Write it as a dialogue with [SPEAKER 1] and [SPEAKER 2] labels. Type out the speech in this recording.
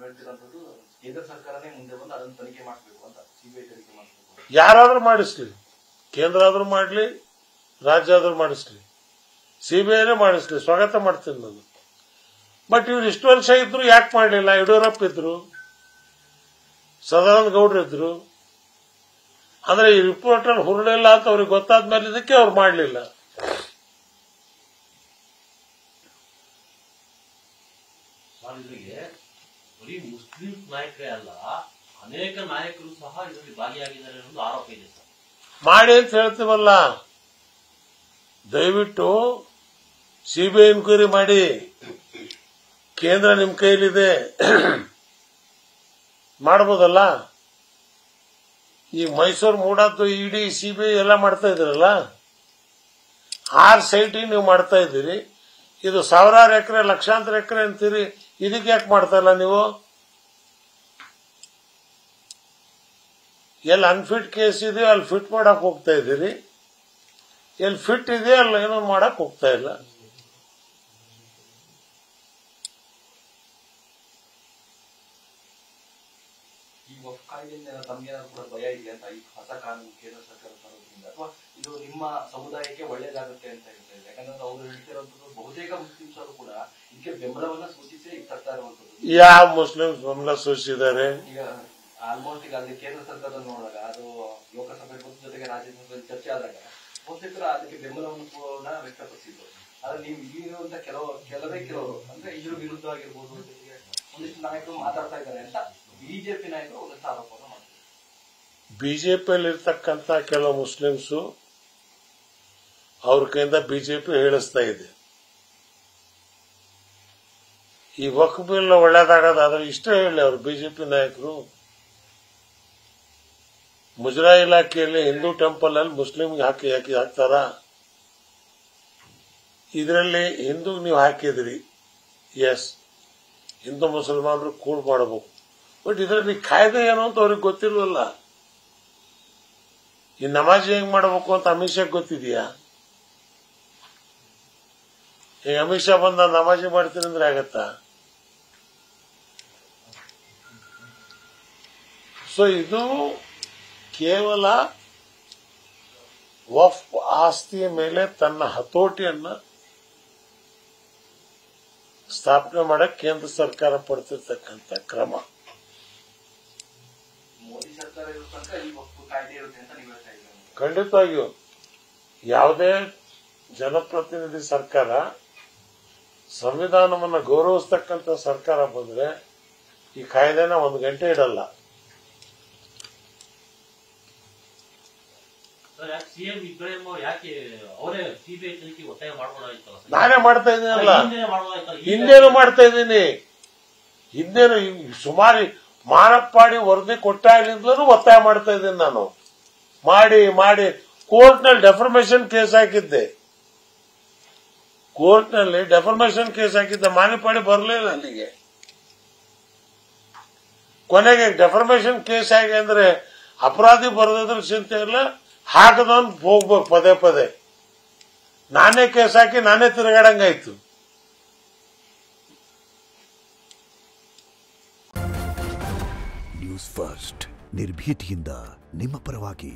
[SPEAKER 1] ಕೇಂದ್ರ ಸರ್ಕಾರನೇ ಮುಂದೆ ಬಂದು ಅದನ್ನು ತನಿಖೆ ಮಾಡಬೇಕು ಅಂತ ಸಿಬಿಐ ತನಿಖೆ ಮಾಡಬೇಕು.
[SPEAKER 2] ಯಾರಾದ್ರೂ ಮಾಡಿಸ್ಲಿ, ಕೇಂದ್ರ ಆದ್ರೂ ಮಾಡ್ಲಿ, ರಾಜ್ಯ ಆದ್ರೂ ಮಾಡಿಸ್ಲಿ, ಸಿಬಿಐನೇ ಮಾಡಿಸ್ಲಿ, ಸ್ವಾಗತ ಮಾಡ್ತೀನಿ ನಾನು. ಬಟ್ ಇವ್ರು ಇಷ್ಟು ವರ್ಷ ಇದ್ರು ಯಾಕೆ ಮಾಡಲಿಲ್ಲ? ಯಡಿಯೂರಪ್ಪ ಇದ್ರು, ಸದಾನಂದ ಗೌಡ್ರು ಇದ್ರು. ಅಂದ್ರೆ ಈ ರಿಪೋರ್ಟರ್ ಹುರುಳಿಲ್ಲ ಅಂತ ಅವ್ರಿಗೆ ಗೊತ್ತಾದ್ಮೇಲೆ ಇದಕ್ಕೆ ಅವ್ರು ಮಾಡಲಿಲ್ಲ.
[SPEAKER 3] ಬರೀ ಮುಸ್ಲಿಂ ನಾಯಕರೇ ಅಲ್ಲ, ಅನೇಕ ನಾಯಕರು ಸಹ ಇದರಲ್ಲಿ ಭಾಗಿಯಾಗಿದ್ದಾರೆ ಅನ್ನೋದು ಆರೋಪ ಇದೆ ಸರ್.
[SPEAKER 2] ಮಾಡಿ ಅಂತ ಹೇಳ್ತೀವಲ್ಲ, ದಯವಿಟ್ಟು ಸಿಬಿಐ ಎನ್ಕ್ವೈರಿ ಮಾಡಿ. ಕೇಂದ್ರ ನಿಮ್ ಕೈಲಿದೆ, ಮಾಡಬಹುದಲ್ಲ. ಈ ಮೈಸೂರು ಮೂಡದ್ದು ಇಡಿ ಸಿಬಿಐ ಎಲ್ಲ ಮಾಡ್ತಾ ಇದ್ರಲ್ಲ, 6 ಸೈಟಿಗೆ ನೀವು ಮಾಡ್ತಾ ಇದ್ದೀರಿ. ಇದು ಸಾವಿರಾರು ಎಕರೆ, ಲಕ್ಷಾಂತರ ಎಕರೆ ಅಂತೀರಿ, ಇದಕ್ಕೆ ಯಾಕೆ ಮಾಡ್ತಾ ಇಲ್ಲ ನೀವು? ಎಲ್ಲಿ ಅನ್ಫಿಟ್ ಕೇಸ್ ಇದೆಯೋ ಅಲ್ಲಿ ಫಿಟ್ ಮಾಡಕ್ ಹೋಗ್ತಾ ಇದ್ದೀರಿ, ಎಲ್ಲಿ ಫಿಟ್ ಇದೆಯೋ ಅಲ್ಲಿ ಏನೋ ಮಾಡಕ್ ಹೋಗ್ತಾ ಇಲ್ಲ.
[SPEAKER 1] ಈ ವಕ್ಫ್ ಕಾಯ್ದೆಯಿಂದ ತಮಗೇನಾದ್ರು ಕೂಡ ಭಯ ಇದೆ ಅಂತ ಈ ಹೊಸ ಕಾನೂನು ಕೇಂದ್ರ ಸರ್ಕಾರ ತರೋದ್ರಿಂದ, ಅಥವಾ ಇದು ನಿಮ್ಮ ಸಮುದಾಯಕ್ಕೆ ಒಳ್ಳೇದಾಗುತ್ತೆ ಅಂತ ಹೇಳ್ತಾ ಇದೆ? ಯಾಕಂದ್ರೆ ಅವರು ಹೇಳ್ತಿರೋದು ಬಹುತೇಕ ಮುಸ್ಲಿಮ್ಸರು ಕೂಡ ಇದಕ್ಕೆ ಬೆಂಬಲವನ್ನ ಸೂಚಿಸಿ ತರ್ತಾ ಇರುವಂತದ್ದು.
[SPEAKER 2] ಯಾವ ಮುಸ್ಲಿಮ್ಸ್ ಬೆಂಬಲ ಸೂಚಿಸಿದ್ದಾರೆ?
[SPEAKER 1] ಈಗ ಆಲ್ಮೋಸ್ಟ್ ಈಗ ಅಲ್ಲಿ ಕೇಂದ್ರ ಸರ್ಕಾರದಲ್ಲಿ ನೋಡಿದಾಗ, ಅದು ಲೋಕಸಭೆ ಜೊತೆಗೆ ರಾಜ್ಯಸಭೆಯಲ್ಲಿ ಚರ್ಚೆ ಆದಾಗ ಬಹುತೇಕರು ಅದಕ್ಕೆ ಬೆಂಬಲವನ್ನು ಕೂಡ ವ್ಯಕ್ತಪಡಿಸಿದ್ರು. ಆದ್ರೆ ನೀವು ಇಲ್ಲಿರುವಂತ ಕೆಲವರು ಅಂದ್ರೆ ಇದ್ರ ವಿರುದ್ಧ ಆಗಿರ್ಬೋದು, ಒಂದಿಷ್ಟು ನಾಯಕರು ಮಾತಾಡ್ತಾ ಇದ್ದಾರೆ ಅಂತ ಬಿಜೆಪಿ ನಾಯಕರು ಒಂದಷ್ಟು ಆರೋಪವನ್ನು ಮಾಡ್ತಾರೆ.
[SPEAKER 2] ಬಿಜೆಪಿಯಲ್ಲಿ ಇರ್ತಕ್ಕಂಥ ಕೆಲವು ಮುಸ್ಲಿಮ್ಸು ಅವ್ರ ಕೈಯಿಂದ ಬಿಜೆಪಿ ಹೇಳಿಸ್ತಾ ಇದೆ. ಈ ವಕ್ಫ್ ಬಿಲ್ ಒಳ್ಳೇದಾಗೋದಾದ್ರೆ ಇಷ್ಟೇ ಹೇಳಿ ಅವರು ಬಿಜೆಪಿ ನಾಯಕರು. ಮುಜರಾ ಇಲಾಖೆಯಲ್ಲಿ ಹಿಂದೂ ಟೆಂಪಲ್ ಅಲ್ಲಿ ಮುಸ್ಲಿಂಗೆ ಹಾಕ್ತಾರ? ಇದರಲ್ಲಿ ಹಿಂದೂ ನೀವು ಹಾಕಿದ್ರಿ, ಎಸ್, ಹಿಂದೂ ಮುಸಲ್ಮಾನರು ಕೂಡ್ ಮಾಡಬೇಕು. ಬಟ್ ಇದರಲ್ಲಿ ಕಾಯ್ದೆ ಏನು ಅಂತ ಅವ್ರಿಗೆ ಗೊತ್ತಿಲ್ವಲ್ಲ. ಈ ನಮಾಜ್ ಹೆಂಗ್ ಮಾಡಬೇಕು ಅಂತ ಅಮಿತ್ ಶಾ ಗೊತ್ತಿದೆಯಾ? ಈಗ ಅಮಿತ್ ಶಾ ಬಂದ ನಮಾಜಿ ಮಾಡ್ತೀನಿ ಅಂದ್ರೆ ಆಗತ್ತಾ? ಸೊ ಇದು ಕೇವಲ ವಕ್ಫ್ ಆಸ್ತಿಯ ಮೇಲೆ ತನ್ನ ಹತೋಟಿಯನ್ನ ಸ್ಥಾಪನೆ ಮಾಡಕ್ಕೆ ಕೇಂದ್ರ ಸರ್ಕಾರ ಪಡ್ತಿರ್ತಕ್ಕಂಥ ಕ್ರಮ.
[SPEAKER 1] ಮೋದಿ ಸರ್ಕಾರ ಇರೋ ತನಕ ಈ ವಕ್ಫ್ ಕಾಯ್ದೆ ಇರುತ್ತೆ ಅಂತ ನೀವು ಹೇಳ್ತಾ ಇದ್ದೀರಿ?
[SPEAKER 2] ಖಂಡಿತವಾಗಿಯೂ ಯಾವುದೇ ಜನಪ್ರತಿನಿಧಿ ಸರ್ಕಾರ, ಸಂವಿಧಾನವನ್ನು ಗೌರವಿಸ್ತಕ್ಕಂಥ ಸರ್ಕಾರ ಬಂದ್ರೆ ಈ ಕಾಯ್ದೆನ 1 ಗಂಟೆ ಇಡಲ್ಲ.
[SPEAKER 3] ಸಿಎಂ ಇಬ್ರಾಹಿಂ ಯಾಕೆ ಅವರೇ ಸಿಬಿಐ ತನಿಖೆ ಒತ್ತಾಯ ಮಾಡಬಹುದಾಗಿತ್ತಲ್ಲ?
[SPEAKER 2] ನಾನೇ ಮಾಡ್ತಾ ಇದ್ದೀನಲ್ಲ, ಹಿಂದೇನು ಮಾಡ್ತಾ ಇದ್ದೀನಿ. ಹಿಂದೇನು ಸುಮಾರು ಮಾನಪ್ಪಾಡಿ ವರದಿ ಕೊಟ್ಟಾಗ್ಲಿಂದಲೂ ಒತ್ತಾಯ ಮಾಡ್ತಾ ಇದ್ದೀನಿ ನಾನು. ಮಾಡಿ ಕೋರ್ಟ್ನಲ್ಲಿ ಡೆಫರ್ಮೇಷನ್ ಕೇಸ್ ಹಾಕಿದ್ದೆ. ಕೋರ್ಟ್ನಲ್ಲಿ ಡೆಫರ್ಮೇಷನ್ ಕೇಸ್ ಹಾಕಿದ್ದೆ, ಮಾನಪ್ಪಾಡಿ ಬರಲಿಲ್ಲ ಅಲ್ಲಿಗೆ. ಕೊನೆಗೆ ಡೆಫರ್ಮೇಷನ್ ಕೇಸ್ ಹೇಗೆ ಅಂದ್ರೆ ಅಪರಾಧಿ ಬರದಿದ್ರ ಚಿಂತೆ ಇಲ್ಲ, ಹಾಕದವನ್ ಹೋಗ್ಬೇಕು ಪದೇ ಪದೇ. ನಾನೇ ಕೇಸ್ ಹಾಕಿ ನಾನೇ ತಿರುಗಾಡಂಗಾಯ್ತು.
[SPEAKER 4] ನ್ಯೂಸ್ ಫಸ್ಟ್, ನಿರ್ಭೀತಿಯಿಂದ ನಿಮ್ಮ ಪರವಾಗಿ.